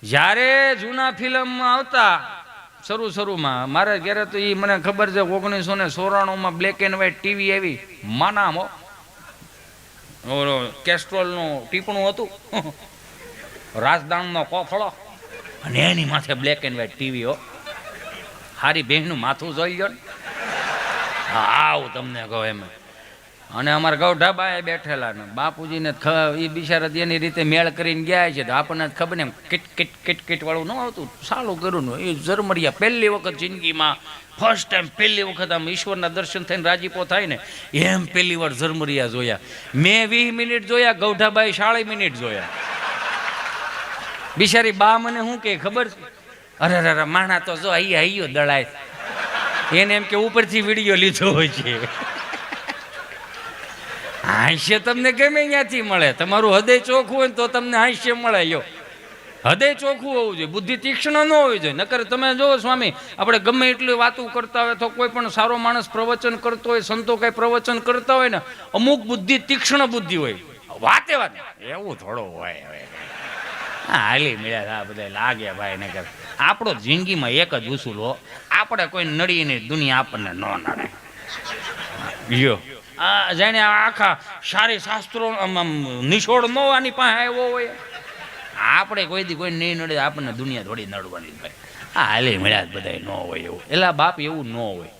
જ્યારે જૂના ફિલ્મમાં આવતા શરૂમાં મારે ઘરે તો એ મને ખબર છે 1994 બ્લેક એન્ડ વ્હાઈટ ટીવી આવી માનામો કેસ્ટ્રોલનું ટીપણું હતું રાજદાણનો કોથળો અને એની માથે બ્લેક એન્ડ વ્હાઈટ ટીવી હો હારી બહેનનું માથું જોઈ લો ને આવું તમને કહો એમ અને અમારા ગૌઢાબા બેઠેલા ને બાપુજીને એ બિચારા એની રીતે મેળ કરીને ગયા છે તો આપણને ખબર ને એમ કિટ વાળું ન આવતું સારું કર્યું ને એ ઝરમરિયા પહેલી વખત જિંદગીમાં ફર્સ્ટ ટાઈમ પહેલી વખત આમ ઈશ્વરના દર્શન થઈને રાજીપો થાય ને એમ પહેલી વાર ઝરમરિયા જોયા મેં 20 મિનિટ જોયા ગૌઢાબાઈ 40 મિનિટ જોયા બિચારી બા મને શું કે ખબર છે અરે માણા તો જો અહીંયા દળાય એને એમ કે ઉપરથી વિડીયો લીધો હોય છે હાસ્ય તમને ગમે ત્યાંથી મળે તમારું હૃદય ચોખ્ખું હોય તો તમને હાસ્ય મળે યો હૃદય ચોખ્ખું હોવું જોઈએ બુદ્ધિ તીક્ષ્ણ ન હોવી જોઈએ નકર તમે જોવો સ્વામી આપણે ગમે એટલી વાતો કરતા હોય તો કોઈ પણ સારો માણસ પ્રવચન કરતો હોય સંતો કઈ પ્રવચન કરતા હોય ને અમુક બુદ્ધિ તીક્ષ્ણ બુદ્ધિ હોય વાતે એવું થોડો હોય હવે હાલી મળ્યા બધા લાગે ભાઈ ને કે આપણો જિંદગીમાં એક જ ઉસૂલ હો આપણે કોઈ નડીની દુનિયા આપણને ન નડે યો જાણે આખા સારી શાસ્ત્રો નિછોડ ન આની પાસે આવ્યો હોય આપણે કોઈ દી કોઈ નહીં નડે આપણને દુનિયા થોડી નડવાની ભાઈ હાલી મળ્યા બધા ન હોય એવું એટલે બાપ એવું ન હોય